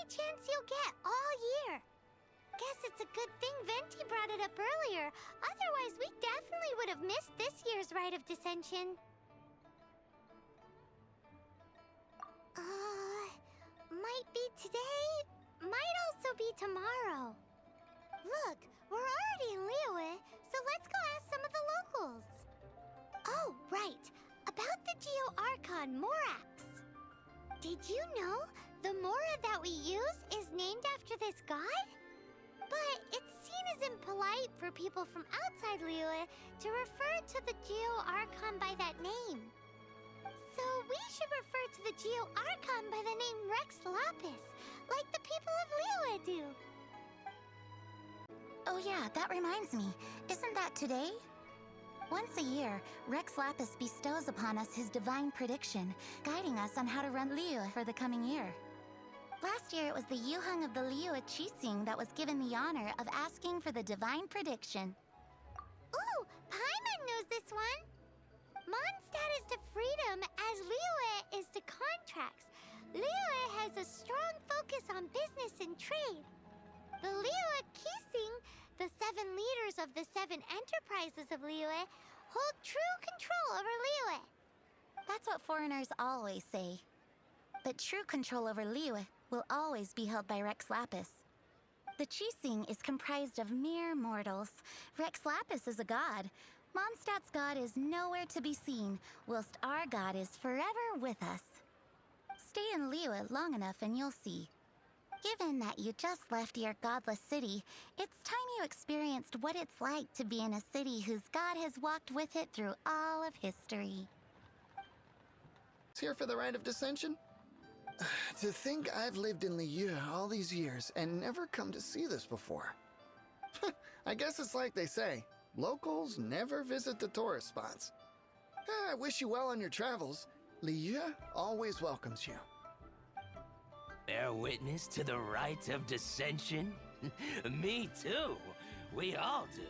only chance you'll get all year. Guess it's a good thing Venti brought it up earlier. Otherwise, we definitely would have missed this year's Rite of Descension. Might be today, might also be tomorrow. Look, we're already in Liyue, so let's go ask some of the locals. Oh, right. About the Geo-Archon Morax. Did you know the Mora that we use is named after this god? But it's seen as impolite for people from outside Liyue to refer to the Geo-Archon by that name. So we should refer to the Geo-Archon by the name Rex Lapis, like the people of Liyue do. Oh yeah, that reminds me. Isn't that today? Once a year, Rex Lapis bestows upon us his divine prediction, guiding us on how to run Liyue for the coming year. Last year, it was the Yuheng of the Liyue Qixing that was given the honor of asking for the divine prediction. Ooh, Paimon knows this one. Mondstadt is to freedom as Liyue is to contracts. Liyue has a strong focus on business and trade. The Liyue Qixing, the 7 leaders of the 7 enterprises of Liyue, hold true control over Liyue. That's what foreigners always say. But true control over Liyue will always be held by Rex Lapis. The Qixing is comprised of mere mortals. Rex Lapis is a god. Mondstadt's god is nowhere to be seen, whilst our god is forever with us. Stay in Liyue long enough and you'll see. Given that you just left your godless city, it's time you experienced what it's like to be in a city whose god has walked with it through all of history. It's here for the Rite of Descension? To think I've lived in Liyue all these years and never come to see this before. I guess it's like they say, locals never visit the tourist spots. I wish you well on your travels. Liyue always welcomes you. Bear witness to the Rite of Descension? Me too. We all do.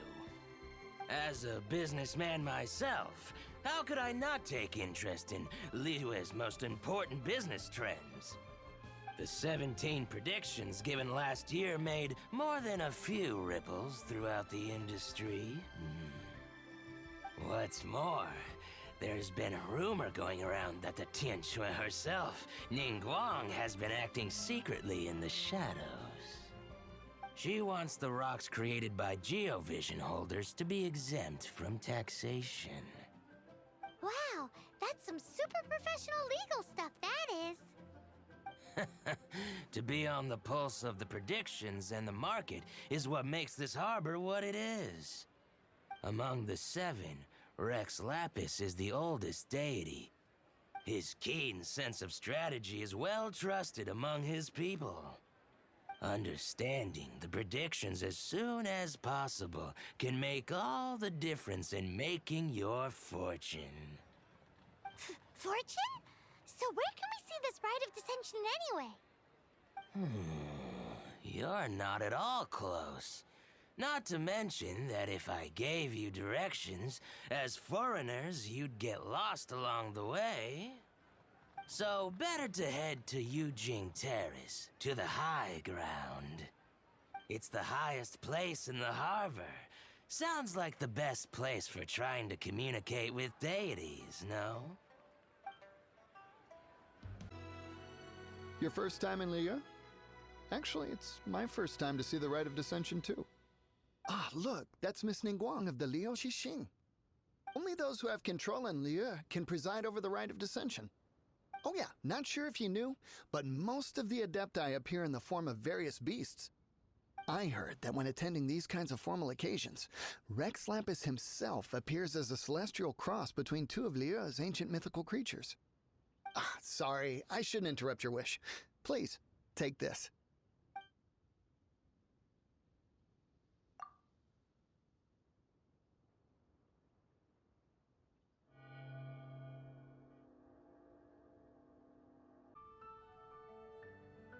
As a businessman myself, how could I not take interest in Liyue's most important business trends? The 17 predictions given last year made more than a few ripples throughout the industry. What's more, there's been a rumor going around that the Tianshui herself, Ningguang, has been acting secretly in the shadows. She wants the rocks created by Geovision holders to be exempt from taxation. Wow, that's some super professional legal stuff, that is. To be on the pulse of the predictions and the market is what makes this harbor what it is. Among the 7, Rex Lapis is the oldest deity. His keen sense of strategy is well trusted among his people. Understanding the predictions as soon as possible can make all the difference in making your fortune. Fortune? So where can we see this Rite of Descension anyway? You're not at all close. Not to mention that if I gave you directions, as foreigners, you'd get lost along the way. So better to head to Yujing Terrace, to the high ground. It's the highest place in the harbor. Sounds like the best place for trying to communicate with deities, no? Your first time in Liyue? Actually, it's my first time to see the Rite of Descension too. Ah, look, that's Miss Ningguang of the Liyue Qixing. Only those who have control in Liyue can preside over the Rite of Descension. Oh yeah, not sure if you knew, but most of the Adepti appear in the form of various beasts. I heard that when attending these kinds of formal occasions, Rex Lapis himself appears as a celestial cross between 2 of Liyue's ancient mythical creatures. Ah, sorry, I shouldn't interrupt your wish. Please, take this.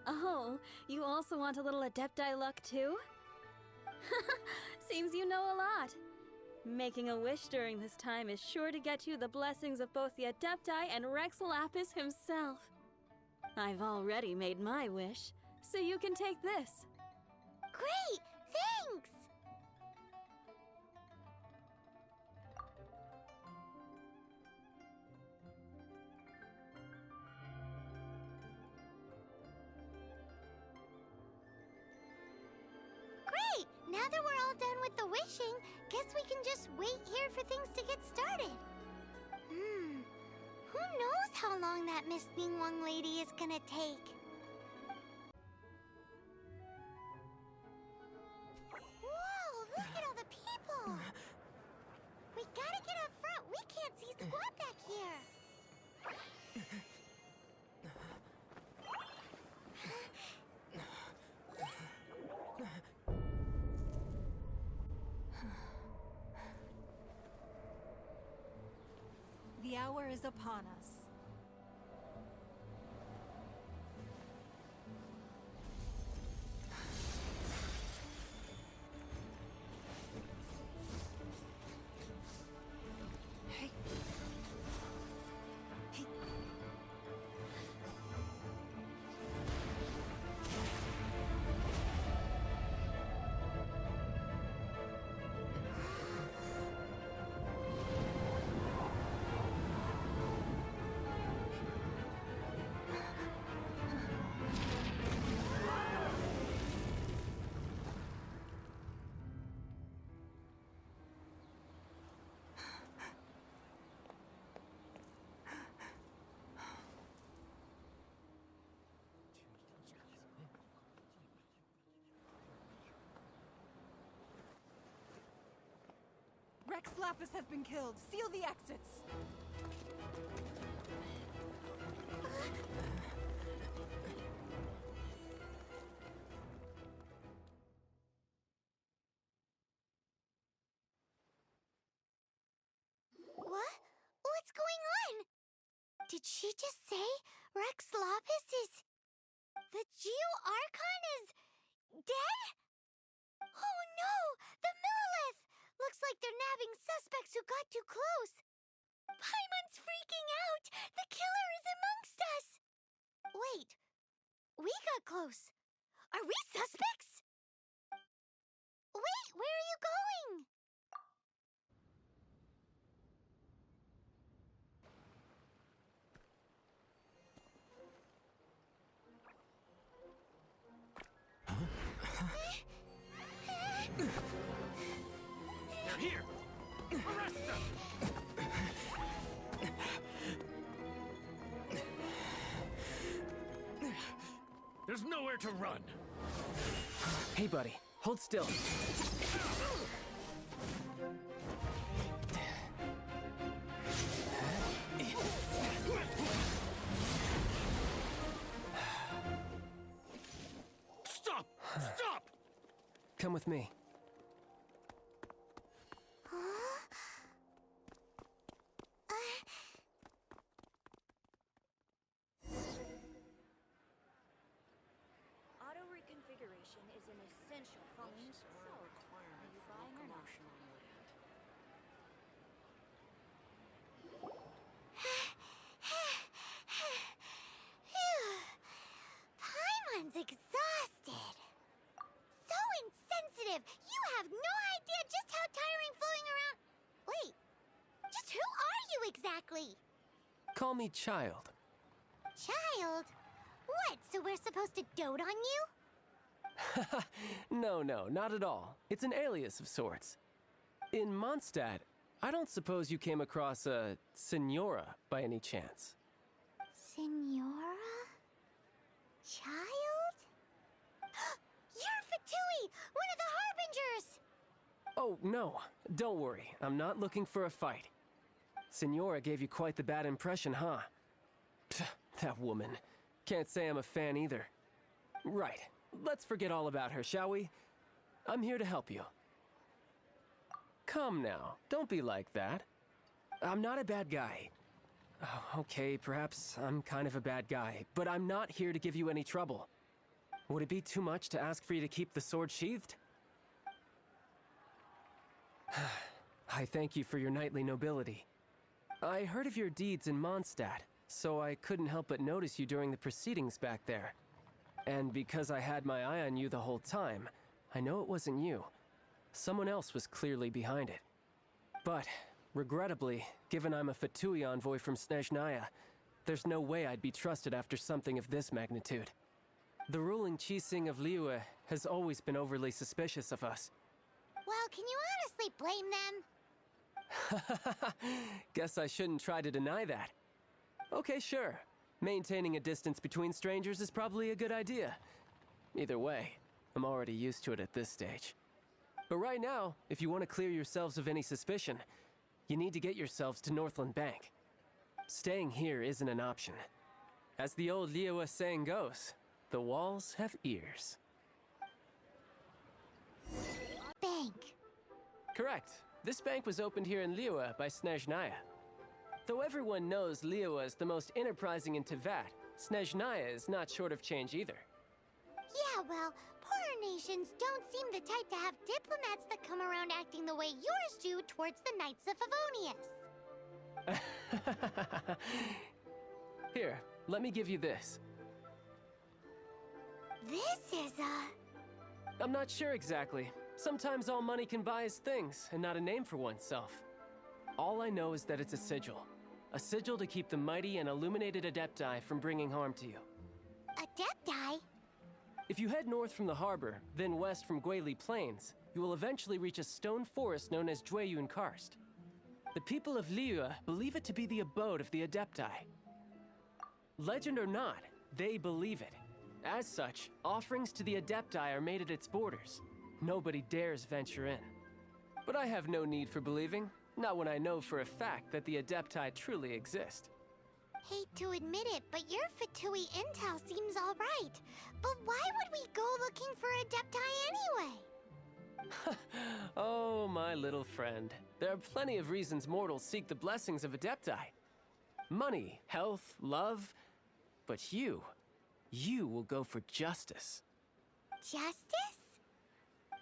Oh, you also want a little Adepti luck too? Seems you know a lot. Making a wish during this time is sure to get you the blessings of both the Adepti and Rex Lapis himself. I've already made my wish. so you can take this. Great! Thanks! Great! Now that we're all done with the wishing, guess we can just wait here for things to get started. Who knows how long that Miss Ningguang lady is gonna take? Whoa, look at all the people! We gotta get up front. We can't see squat back here. The hour is upon us. Rex Lapis has been killed. Seal the exits. What? What's going on? Did she just say Rex Lapis is... The Geo-Archon is... dead? Oh no! The Millilith! Looks like they're nabbing suspects who got too close. Paimon's freaking out! The killer is amongst us! Wait, we got close. Are we suspects? Wait, where are you going? They're here! Arrest them! There's nowhere to run! Hey, buddy. Hold still. Stop! Stop! Come with me. Auto reconfiguration is an essential function. So, are you buying or not? Paimon's exhausted. So insensitive. You have no idea just how tiring floating around... Wait, just who are you exactly? Call me Child. Child? What, so we're supposed to dote on you? No, not at all. It's an alias of sorts. In Mondstadt, I don't suppose you came across a Senora by any chance. Senora? Child? You're Fatui, one of the Harbingers! Oh, no. Don't worry. I'm not looking for a fight. Senora gave you quite the bad impression, huh? Pfft, that woman. Can't say I'm a fan either. Right. Let's forget all about her, shall we? I'm here to help you. Come now. Don't be like that. I'm not a bad guy. Oh, okay, perhaps I'm kind of a bad guy, but I'm not here to give you any trouble. Would it be too much to ask for you to keep the sword sheathed? I thank you for your knightly nobility. I heard of your deeds in Mondstadt, so I couldn't help but notice you during the proceedings back there. And because I had my eye on you the whole time, I know it wasn't you. Someone else was clearly behind it. But, regrettably, given I'm a Fatui envoy from Snezhnaya, there's no way I'd be trusted after something of this magnitude. The ruling Qixing of Liyue has always been overly suspicious of us. Well, can you honestly blame them? Guess I shouldn't try to deny that. Okay, sure. Maintaining a distance between strangers is probably a good idea. Either way, I'm already used to it at this stage. But right now, if you want to clear yourselves of any suspicion, you need to get yourselves to Northland Bank. Staying here isn't an option. As the old Liyue saying goes, the walls have ears. Bank. Correct. This bank was opened here in Liyue by Snezhnaya. Though everyone knows Liyue is the most enterprising in Teyvat, Snezhnaya is not short of change either. Yeah, well, poorer nations don't seem the type to have diplomats that come around acting the way yours do towards the Knights of Favonius. Here, let me give you this. This is a... I'm not sure exactly. Sometimes all money can buy is things, and not a name for oneself. All I know is that it's a sigil. A sigil to keep the mighty and illuminated Adepti from bringing harm to you. Adepti? If you head north from the harbor, then west from Guili Plains, you will eventually reach a stone forest known as Jueyun Karst. The people of Liyue believe it to be the abode of the Adepti. Legend or not, they believe it. As such, offerings to the Adepti are made at its borders. Nobody dares venture in. But I have no need for believing, not when I know for a fact that the Adepti truly exist. Hate to admit it, but your Fatui intel seems alright. But why would we go looking for Adepti anyway? Oh, my little friend. There are plenty of reasons mortals seek the blessings of Adepti. Money, health, love. But you will go for justice. Justice?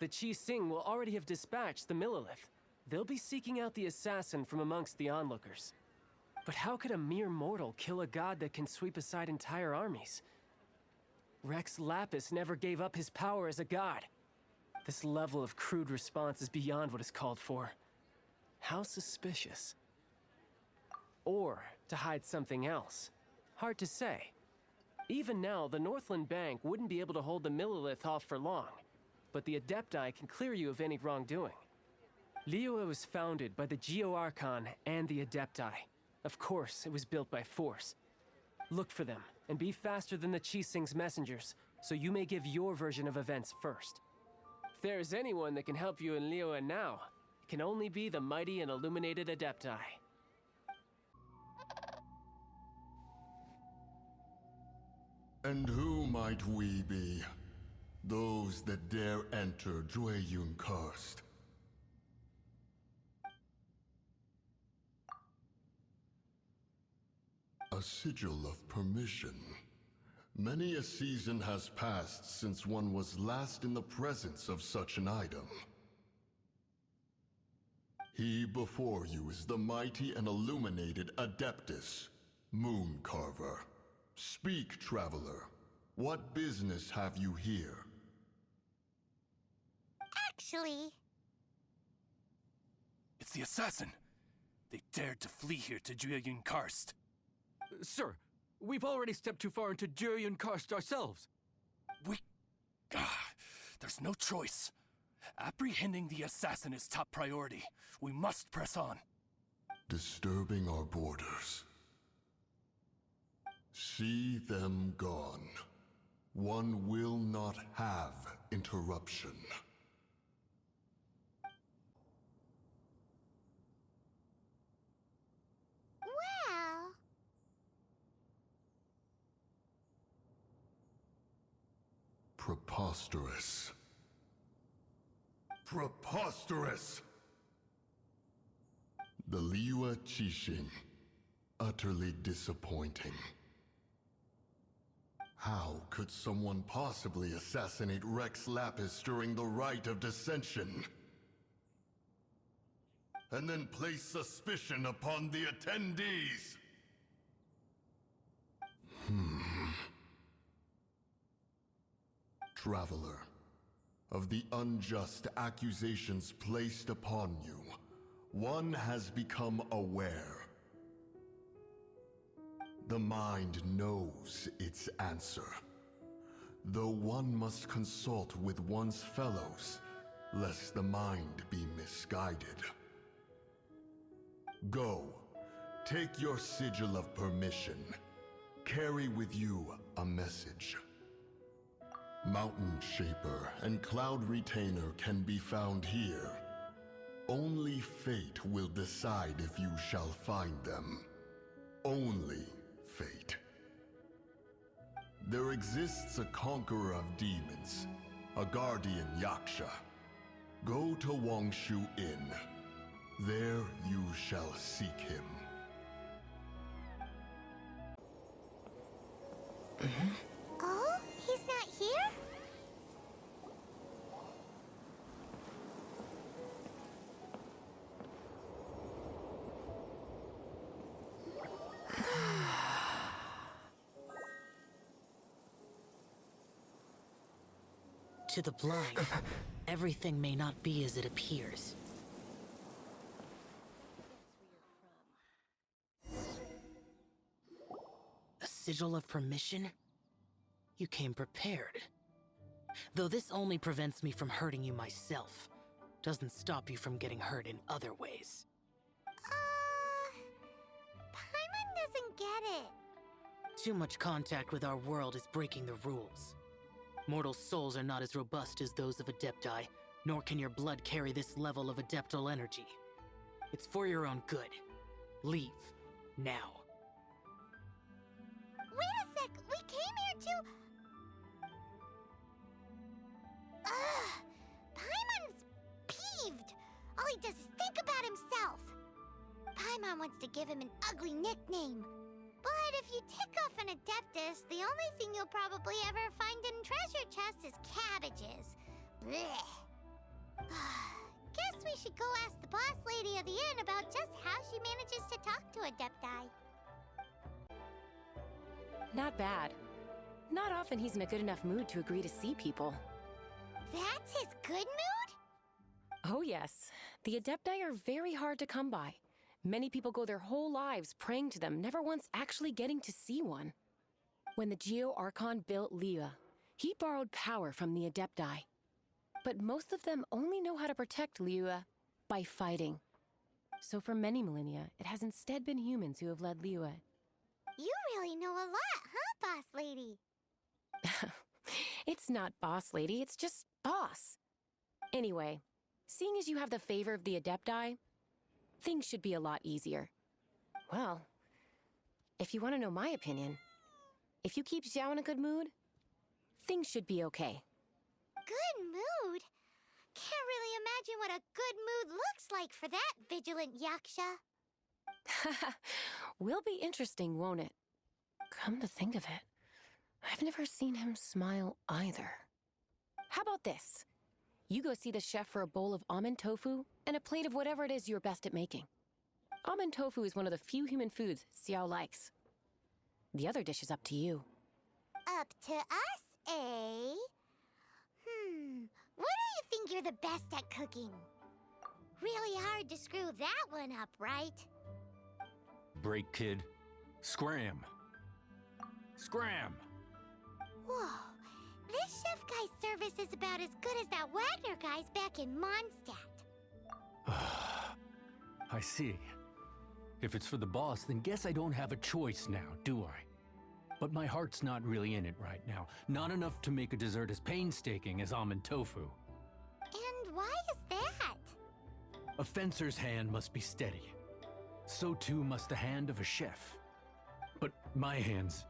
The Qixing will already have dispatched the Millilith. They'll be seeking out the assassin from amongst the onlookers. But how could a mere mortal kill a god that can sweep aside entire armies? Rex Lapis never gave up his power as a god. This level of crude response is beyond what is called for. How suspicious. Or to hide something else. Hard to say. Even now, the Northland Bank wouldn't be able to hold the Millilith off for long, but the Adepti can clear you of any wrongdoing. Liyue was founded by the Geo-Archon and the Adepti. Of course, it was built by force. Look for them, and be faster than the Qixing's messengers, so you may give your version of events first. If there is anyone that can help you in Liyue now, it can only be the mighty and illuminated Adepti. And who might we be? Those that dare enter Jueyun Karst. A sigil of permission. Many a season has passed since one was last in the presence of such an item. He before you is the mighty and illuminated Adeptus, Mooncarver. Speak, traveler. What business have you here? Actually... It's the assassin. They dared to flee here to Jueyun Karst. Sir, we've already stepped too far into Jueyun Karst ourselves. There's no choice. Apprehending the assassin is top priority. We must press on. Disturbing our borders. See them gone. One will not have interruption. Well... Preposterous. Preposterous! The Liyue Qixing. Utterly disappointing. How could someone possibly assassinate Rex Lapis during the Rite of Dissension? And then place suspicion upon the attendees? Traveler, of the unjust accusations placed upon you, one has become aware. The mind knows its answer, though one must consult with one's fellows, lest the mind be misguided. Go, take your sigil of permission. Carry with you a message. Mountain Shaper and Cloud Retainer can be found here. Only fate will decide if you shall find them. Only fate. There exists a conqueror of demons, a guardian Yaksha. Go to Wangshu Inn. There you shall seek him. Oh, he's not here? To the blind, everything may not be as it appears. A sigil of permission? You came prepared. Though this only prevents me from hurting you myself, doesn't stop you from getting hurt in other ways. Paimon doesn't get it. Too much contact with our world is breaking the rules. Mortal souls are not as robust as those of Adepti, nor can your blood carry this level of adeptal energy. It's for your own good. Leave. Now. Wait a sec, we came here to... Ugh! Paimon's peeved! All he does is think about himself! Paimon wants to give him an ugly nickname. But if you tick off an Adeptus, the only thing you'll probably ever find in treasure chests is cabbages. Blech. Guess we should go ask the boss lady of the inn about just how she manages to talk to Adepti. Not bad. Not often he's in a good enough mood to agree to see people. That's his good mood? Oh yes. The Adepti are very hard to come by. Many people go their whole lives praying to them, never once actually getting to see one. When the Geo-Archon built Liyue, he borrowed power from the Adepti. But most of them only know how to protect Liyue by fighting. So for many millennia, it has instead been humans who have led Liyue. You really know a lot, huh, boss lady? It's not boss lady, it's just boss. Anyway, seeing as you have the favor of the Adepti, things should be a lot easier. Well, if you want to know my opinion, if you keep Xiao in a good mood, things should be okay. Good mood? Can't really imagine what a good mood looks like for that vigilant Yaksha. Will be interesting, won't it? Come to think of it, I've never seen him smile either. How about this? You go see the chef for a bowl of almond tofu and a plate of whatever it is you're best at making. Almond tofu is one of the few human foods Xiao likes. The other dish is up to you. Up to us, eh? What do you think you're the best at cooking? Really hard to screw that one up, right? Break, kid. Scram. Scram! Whoa, this chef guy's service is about as good as that Wagner guy's back in Mondstadt. I see. If it's for the boss, then guess I don't have a choice now, do I? But my heart's not really in it right now. Not enough to make a dessert as painstaking as almond tofu. And why is that? A fencer's hand must be steady. So too must the hand of a chef. But my hands,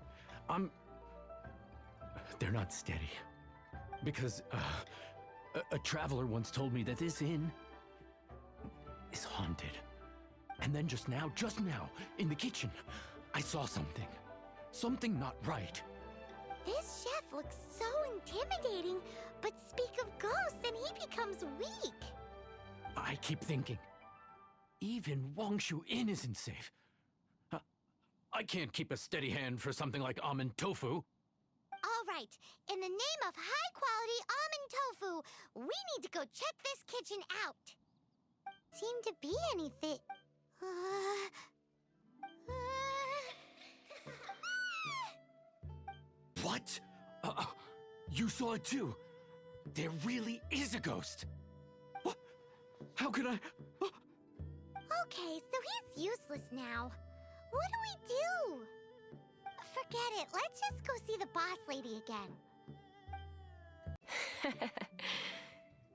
they're not steady. Because, a traveler once told me that this inn is haunted. And then just now, in the kitchen, I saw something. Something not right. This chef looks so intimidating, but speak of ghosts and he becomes weak. I keep thinking, even Wangshu Inn isn't safe. I can't keep a steady hand for something like almond tofu. All right, Right. In the name of high-quality almond tofu, we need to go check this kitchen out. Seem to be anything. What? You saw it too? There really is a ghost. What? How could I? Okay, so he's useless now. What do we do? Forget it. Let's just go see the boss lady again.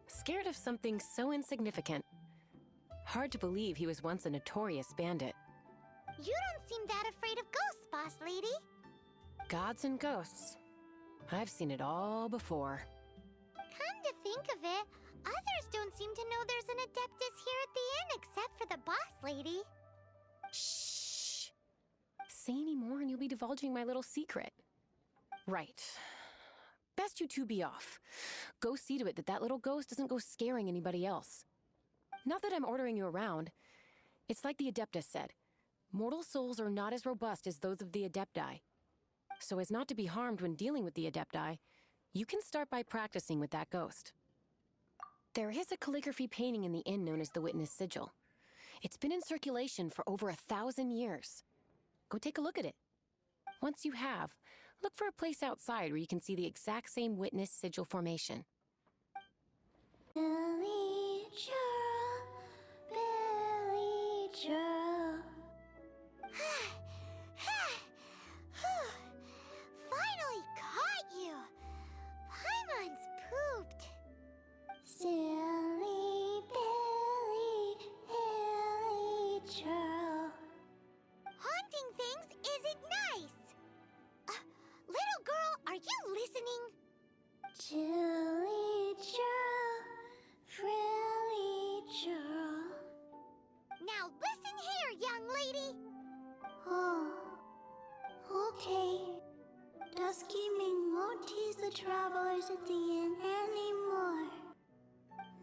Scared of something so insignificant. Hard to believe he was once a notorious bandit. You don't seem that afraid of ghosts, boss lady. Gods and ghosts. I've seen it all before. Come to think of it, others don't seem to know there's an Adeptus here at the inn except for the boss lady. Shh. Say any more and you'll be divulging my little secret. Right. Best you two be off. Go see to it that that little ghost doesn't go scaring anybody else. Not that I'm ordering you around. It's like the Adeptus said. Mortal souls are not as robust as those of the Adepti. So as not to be harmed when dealing with the Adepti, you can start by practicing with that ghost. There is a calligraphy painting in the inn known as the Witness Sigil. It's been in circulation for over 1,000 years. Go take a look at it. Once you have, look for a place outside where you can see the exact same Witness Sigil formation. Billy Joe. Finally caught you. Paimon's pooped. Silly Billy Joe. Haunting things isn't nice. Little girl, are you listening? Chilly Joe, Frilly Joe. Now listen here, young lady. Oh, okay. Dusky Ming won't tease the travelers at the inn anymore.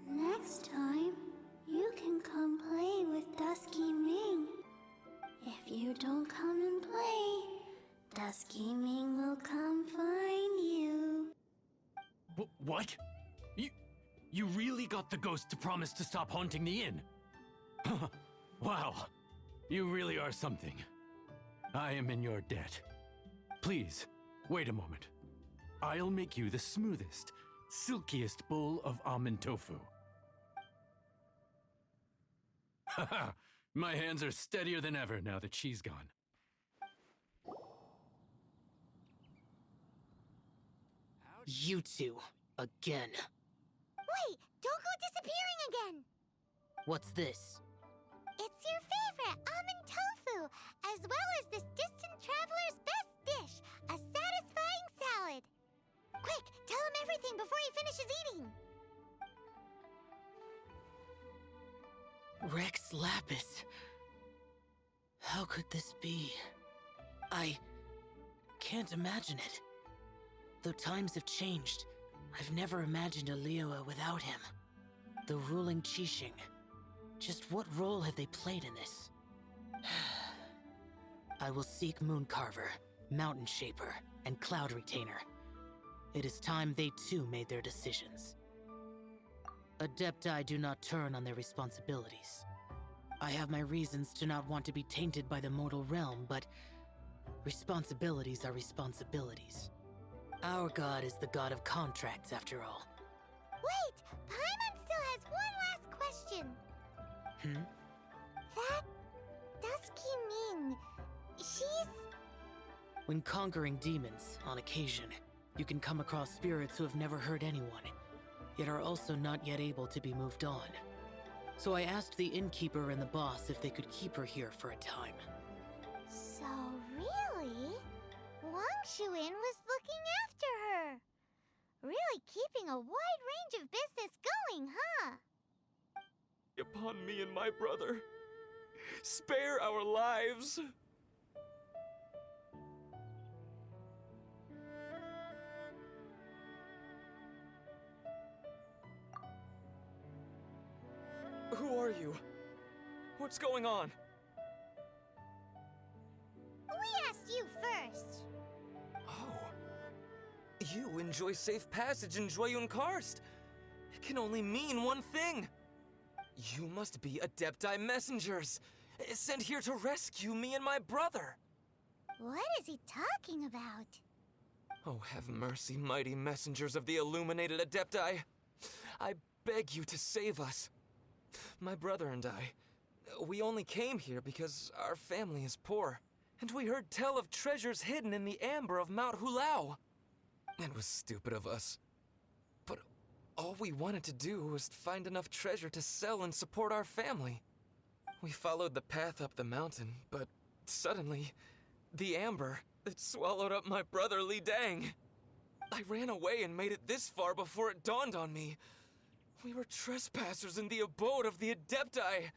Next time, you can come play with Dusky Ming. If you don't come and play, Dusky Ming will come find you. What? You really got the ghost to promise to stop haunting the inn? Wow. You really are something. I am in your debt. Please, wait a moment. I'll make you the smoothest, silkiest bowl of almond tofu. Haha, my hands are steadier than ever now that she's gone. You two, again. Wait, don't go disappearing again. What's this? It's your favorite almond tofu, as well as this distant traveler's best dish, a satisfying salad. Quick, tell him everything before he finishes eating. Rex Lapis. How could this be? I can't imagine it. Though times have changed, I've never imagined a Liyue without him. The ruling Qixing. Just what role have they played in this? I will seek Mooncarver, Mountain Shaper, and Cloud Retainer. It is time they too made their decisions. Adepti do not turn on their responsibilities. I have my reasons to not want to be tainted by the mortal realm, but responsibilities are responsibilities. Our god is the god of contracts, after all. Wait, Paimon still has one last question. That Dusky Ming, she's... When conquering demons, on occasion, you can come across spirits who have never hurt anyone, yet are also not yet able to be moved on. So I asked the innkeeper and the boss if they could keep her here for a time. So really, Wangshuin was looking after her. Really keeping a wide range of business going, huh? Upon me and my brother. Spare our lives! Who are you? What's going on? We asked you first. Oh. You... to enjoy safe passage in Joyun Karst. It can only mean one thing. You must be Adepti messengers, sent here to rescue me and my brother. What is he talking about? Oh, have mercy, mighty messengers of the illuminated Adepti. I beg you to save us. My brother and I, we only came here because our family is poor, and we heard tell of treasures hidden in the amber of Mount Hulao. It was stupid of us. But all we wanted to do was find enough treasure to sell and support our family. We followed the path up the mountain, but suddenly, the amber, it swallowed up my brother Li Dang. I ran away and made it this far before it dawned on me. We were trespassers in the abode of the Adepti,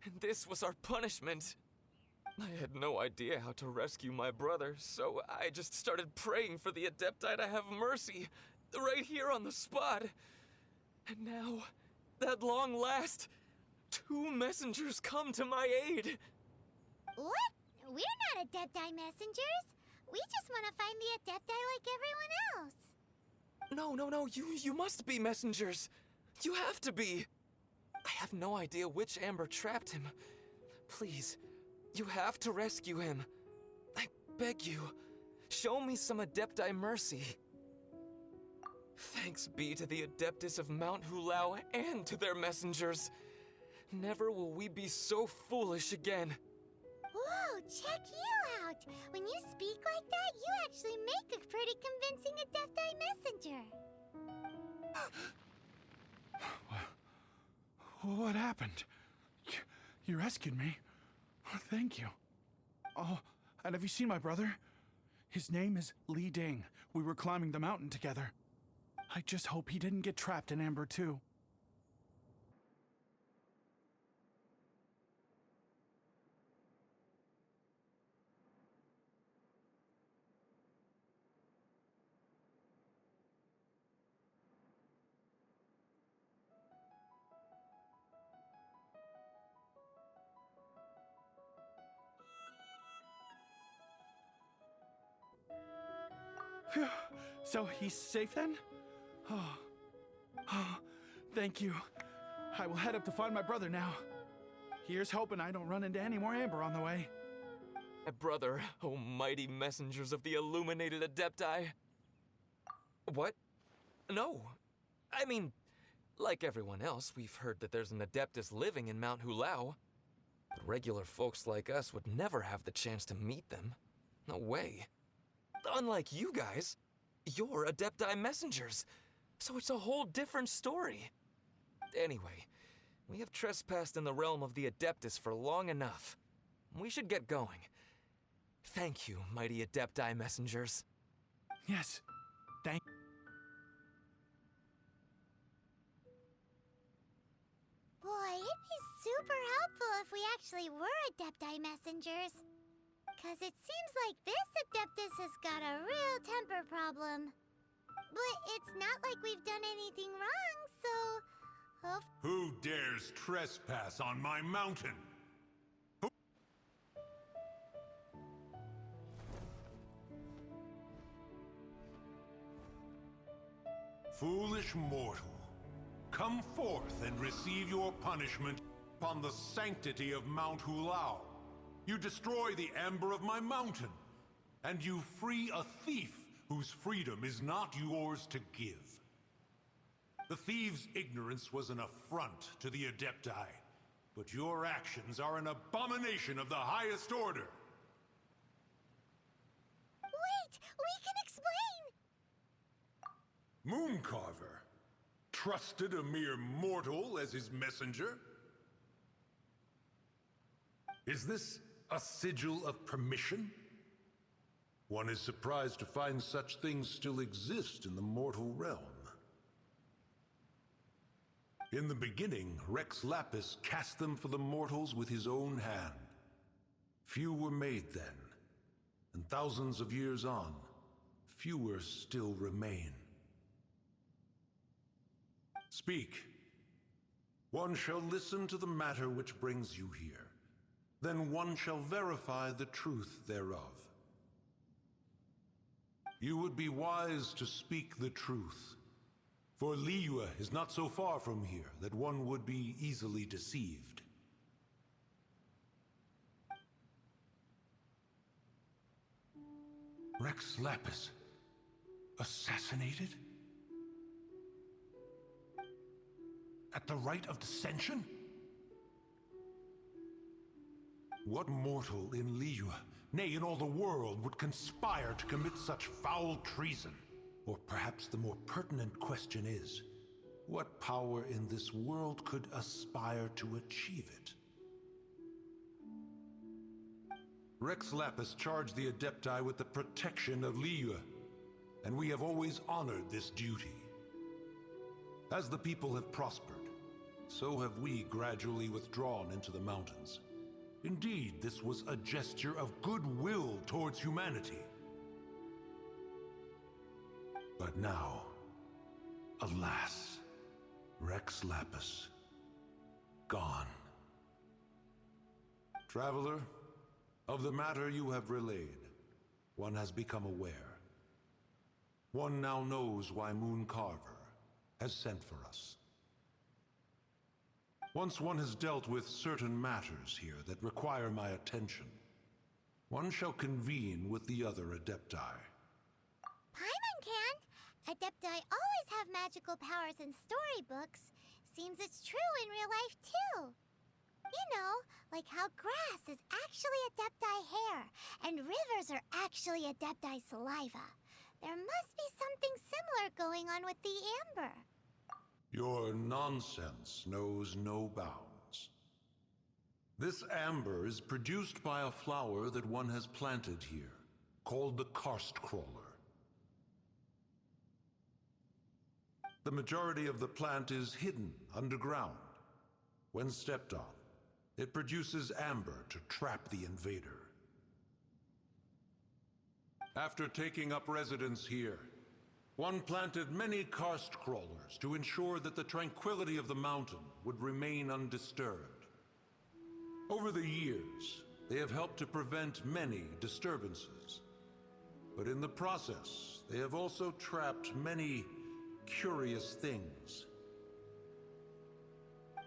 and this was our punishment. I had no idea how to rescue my brother, so I just started praying for the Adepti to have mercy, right here on the spot. And now, at long last, 2 messengers come to my aid. What? We're not Adepti messengers. We just want to find the Adepti like everyone else. No, you must be messengers. You have to be. I have no idea which amber trapped him. Please, you have to rescue him. I beg you, show me some Adepti mercy. Thanks be to the Adeptus of Mount Hulao and to their messengers. Never will we be so foolish again. Whoa, check you out! When you speak like that, you actually make a pretty convincing Adepti messenger. What happened? You rescued me. Thank you. Oh, and have you seen my brother? His name is Li Ding. We were climbing the mountain together. I just hope he didn't get trapped in Amber too. Phew. So he's safe then? Oh, thank you. I will head up to find my brother now. Here's hoping I don't run into any more amber on the way. My brother, oh mighty messengers of the illuminated Adepti. What? No. I mean, like everyone else, we've heard that there's an Adeptus living in Mount Hulao. But regular folks like us would never have the chance to meet them. No way. Unlike you guys, you're Adepti messengers, so it's a whole different story. Anyway, we have trespassed in the realm of the Adeptus for long enough. We should get going. Thank you, mighty Adepti messengers. Yes, thank you. Boy, it'd be super helpful if we actually were Adepti messengers. 'Cause it seems like this Adeptus has got a real temper problem. But it's not like we've done anything wrong, so... Who dares trespass on my mountain? Foolish mortal, come forth and receive your punishment upon the sanctity of Mount Hulao. You destroy the amber of my mountain, and you free a thief whose freedom is not yours to give. The thief's ignorance was an affront to the Adepti, but your actions are an abomination of the highest order. Wait, we can explain! Mooncarver trusted a mere mortal as his messenger? Is this a sigil of permission? One is surprised to find such things still exist in the mortal realm. In the beginning, Rex Lapis cast them for the mortals with his own hand. Few were made then, and thousands of years on, fewer still remain. Speak. One shall listen to the matter which brings you here. Then one shall verify the truth thereof. You would be wise to speak the truth. For Liyue is not so far from here that one would be easily deceived. Rex Lapis, assassinated? At the rite of dissension? What mortal in Liyue, nay, in all the world, would conspire to commit such foul treason? Or perhaps the more pertinent question is, what power in this world could aspire to achieve it? Rex Lapis charged the Adepti with the protection of Liyue, and we have always honored this duty. As the people have prospered, so have we gradually withdrawn into the mountains. Indeed, this was a gesture of goodwill towards humanity. But now, alas, Rex Lapis, gone. Traveler, of the matter you have relayed, one has become aware. One now knows why Moon Carver has sent for us. Once one has dealt with certain matters here that require my attention, one shall convene with the other Adepti. Paimon can! Adepti always have magical powers in storybooks. Seems it's true in real life, too. You know, like how grass is actually Adepti hair, and rivers are actually Adepti saliva. There must be something similar going on with the amber. Your nonsense knows no bounds. This amber is produced by a flower that one has planted here, called the karst crawler. The majority of the plant is hidden underground. When stepped on, it produces amber to trap the invader. After taking up residence here, one planted many karst crawlers to ensure that the tranquility of the mountain would remain undisturbed. Over the years, they have helped to prevent many disturbances. But in the process, they have also trapped many curious things.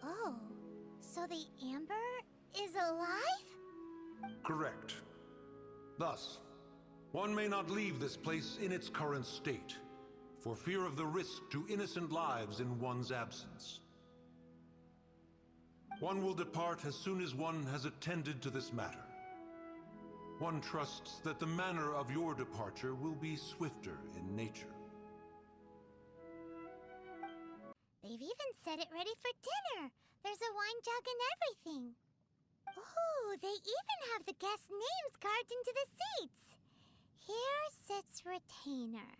Oh, so the amber is alive? Correct. Thus, one may not leave this place in its current state, for fear of the risk to innocent lives in one's absence. One will depart as soon as one has attended to this matter. One trusts that the manner of your departure will be swifter in nature. They've even set it ready for dinner. There's a wine jug and everything. Ooh, they even have the guests' names carved into the seats. Here sits Retainer.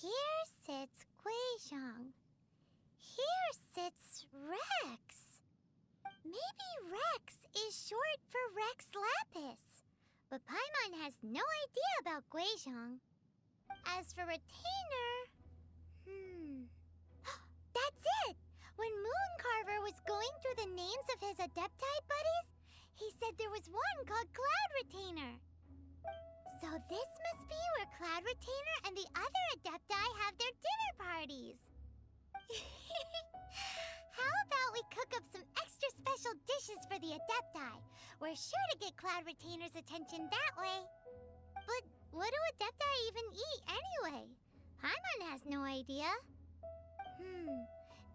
Here sits Guizhong. Here sits Rex. Maybe Rex is short for Rex Lapis. But Paimon has no idea about Guizhong. As for Retainer... That's it! When Mooncarver was going through the names of his Adepti buddies, he said there was one called Cloud Retainer. So this must be where Cloud Retainer and the other Adepti have their dinner parties. How about we cook up some extra special dishes for the Adepti? We're sure to get Cloud Retainer's attention that way. But what do Adepti even eat anyway? Paimon has no idea.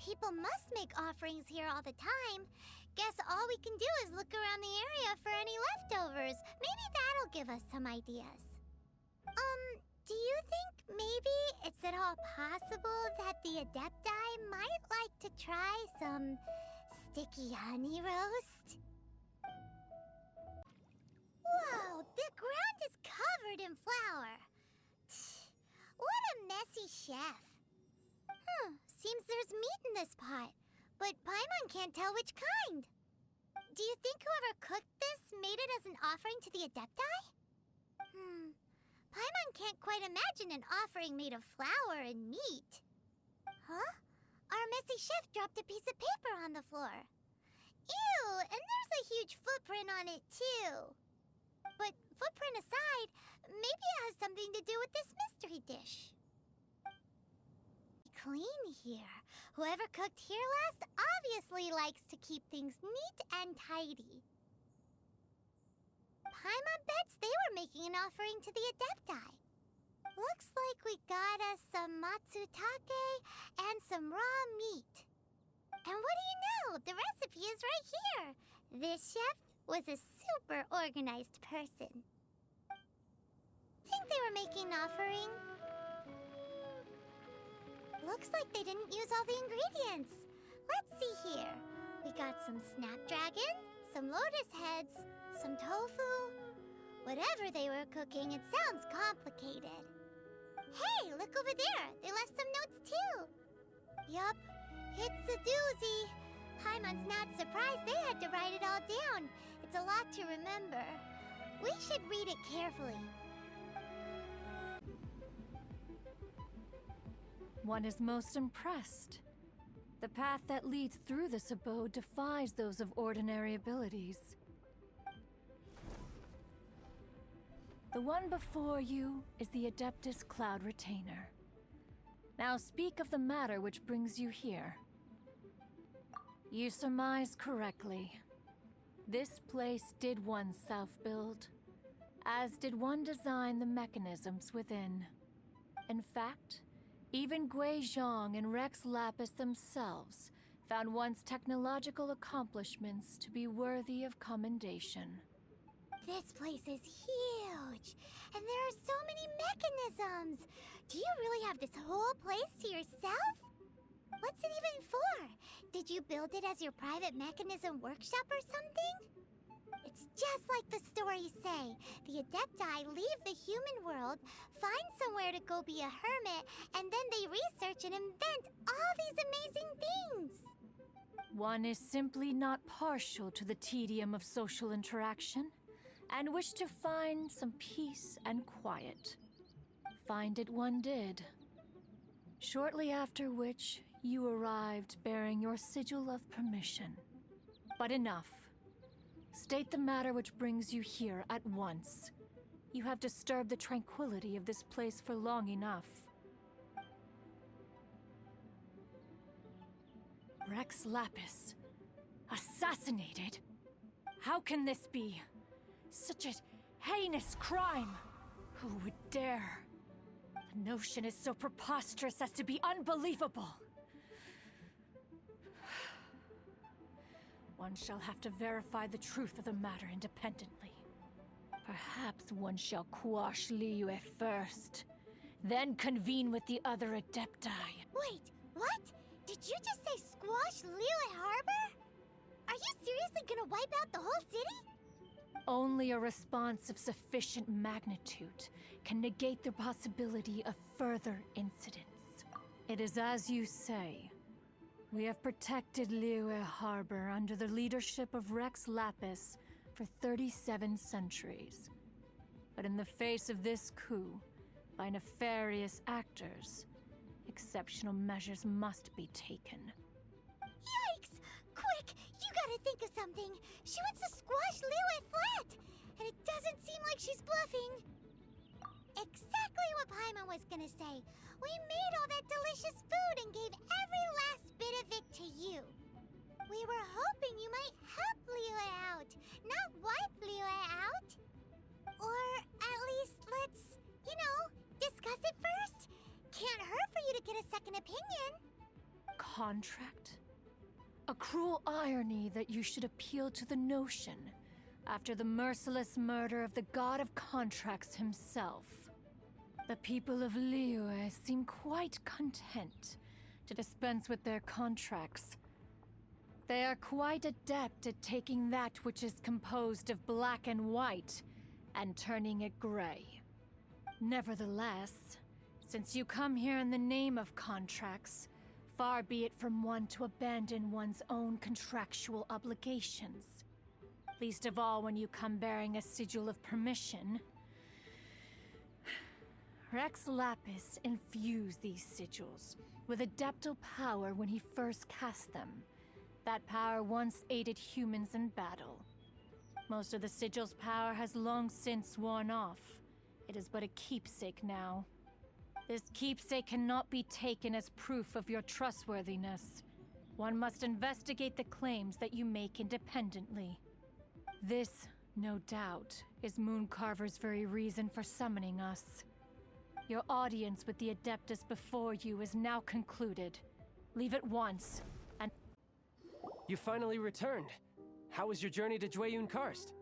People must make offerings here all the time. Guess all we can do is look around the area for any leftovers. Maybe that'll give us some ideas. Do you think maybe it's at all possible that the Adepti might like to try some sticky honey roast? Whoa, the ground is covered in flour. What a messy chef. Seems there's meat in this pot, but Paimon can't tell which kind. Do you think whoever cooked this made it as an offering to the Adepti? Paimon can't quite imagine an offering made of flour and meat. Huh? Our messy chef dropped a piece of paper on the floor. Ew, and there's a huge footprint on it, too. But footprint aside, maybe it has something to do with this mystery dish. Clean here. Whoever cooked here last obviously likes to keep things neat and tidy. Paimon bets they were making an offering to the Adepti. Looks like we got us some matsutake and some raw meat. And what do you know? The recipe is right here. This chef was a super organized person. Think they were making an offering? Looks like they didn't use all the ingredients. Let's see here. We got some snapdragon, some lotus heads, some tofu. Whatever they were cooking, it sounds complicated. Hey, look over there. They left some notes too. Yup, it's a doozy. Paimon's not surprised they had to write it all down. It's a lot to remember. We should read it carefully. One is most impressed. The path that leads through this abode defies those of ordinary abilities. The one before you is the Adeptus Cloud Retainer. Now speak of the matter which brings you here. You surmise correctly. This place did one self-build, as did one design the mechanisms within. In fact, even Gui Zhang and Rex Lapis themselves found one's technological accomplishments to be worthy of commendation. This place is huge, and there are so many mechanisms. Do you really have this whole place to yourself? What's it even for? Did you build it as your private mechanism workshop or something? It's just like the stories say. The Adepti leave the human world, find somewhere to go be a hermit, and then they research and invent all these amazing things. One is simply not partial to the tedium of social interaction, and wished to find some peace and quiet. Find it one did. Shortly after which, you arrived bearing your sigil of permission. But enough. State the matter which brings you here at once. You have disturbed the tranquility of this place for long enough. Rex Lapis. Assassinated? How can this be? Such a heinous crime! Who would dare? The notion is so preposterous as to be unbelievable. One shall have to verify the truth of the matter independently. Perhaps one shall quash Liyue first, then convene with the other Adepti. Wait, what? Did you just say squash Liyue Harbor? Are you seriously gonna wipe out the whole city? Only a response of sufficient magnitude can negate the possibility of further incidents. It is as you say. We have protected Liyue Harbor under the leadership of Rex Lapis for 37 centuries. But in the face of this coup, by nefarious actors, exceptional measures must be taken. Yikes! Quick, you gotta think of something. She wants to squash Liyue flat, and it doesn't seem like she's bluffing. Exactly what Paimon was gonna say. We made all that delicious food and gave every last bit of it to you. We were hoping you might help Liyue out, not wipe Liyue out. Or at least let's, discuss it first. Can't hurt for you to get a second opinion. Contract? A cruel irony that you should appeal to the notion after the merciless murder of the god of contracts himself. The people of Liyue seem quite content to dispense with their contracts. They are quite adept at taking that which is composed of black and white and turning it gray. Nevertheless, since you come here in the name of contracts, far be it from one to abandon one's own contractual obligations. Least of all when you come bearing a sigil of permission. Rex Lapis infused these sigils with adeptal power when he first cast them. That power once aided humans in battle. Most of the sigil's power has long since worn off. It is but a keepsake now. This keepsake cannot be taken as proof of your trustworthiness. One must investigate the claims that you make independently. This, no doubt, is Mooncarver's very reason for summoning us. Your audience with the Adeptus before you is now concluded. Leave at once, and... You finally returned. How was your journey to Jueyun Karst?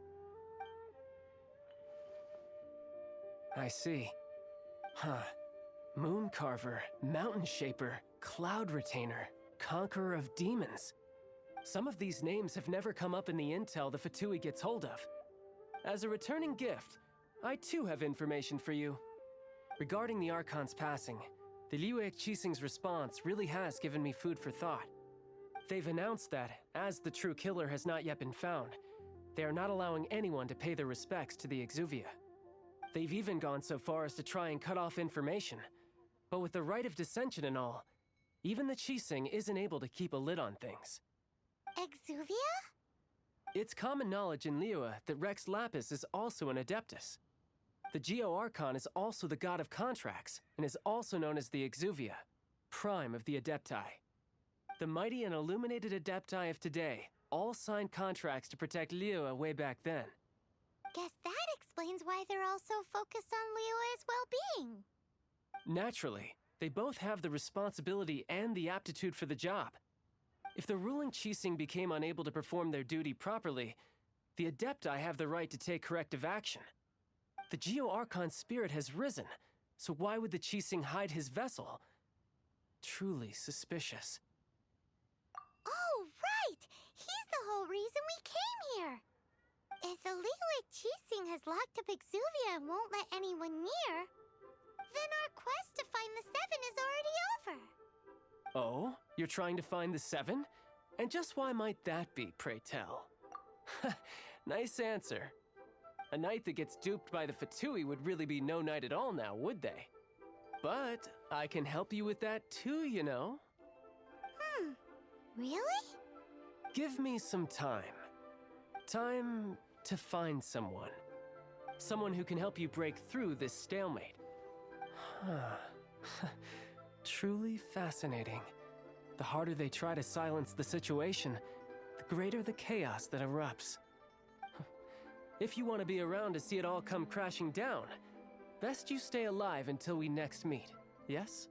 I see. Huh. Mooncarver, Mountain Shaper, Cloud Retainer, Conqueror of Demons. Some of these names have never come up in the intel the Fatui gets hold of. As a returning gift, I too have information for you. Regarding the Archon's passing, the Liyue Qixing's response really has given me food for thought. They've announced that, as the true killer has not yet been found, they are not allowing anyone to pay their respects to the Exuvia. They've even gone so far as to try and cut off information. But with the right of dissension and all, even the Qixing isn't able to keep a lid on things. Exuvia? It's common knowledge in Liyue that Rex Lapis is also an Adeptus. The Geo-Archon is also the god of contracts, and is also known as the Exuvia, prime of the Adepti. The mighty and illuminated Adepti of today all signed contracts to protect Liyue way back then. Guess that explains why they're all so focused on Liyue's well-being. Naturally, they both have the responsibility and the aptitude for the job. If the ruling Qixing became unable to perform their duty properly, the Adepti have the right to take corrective action. The Geo-Archon's spirit has risen, so why would the Qixing hide his vessel? Truly suspicious. Oh, right! He's the whole reason we came here! If the Liyue Qixing has locked up Exuvia and won't let anyone near, then our quest to find the Seven is already over. Oh? You're trying to find the Seven? And just why might that be, pray tell? Nice answer. A knight that gets duped by the Fatui would really be no knight at all now, would they? But I can help you with that too, you know. Really? Give me some time. Time to find someone. Someone who can help you break through this stalemate. Truly fascinating. The harder they try to silence the situation, the greater the chaos that erupts. If you want to be around to see it all come crashing down, best you stay alive until we next meet, yes?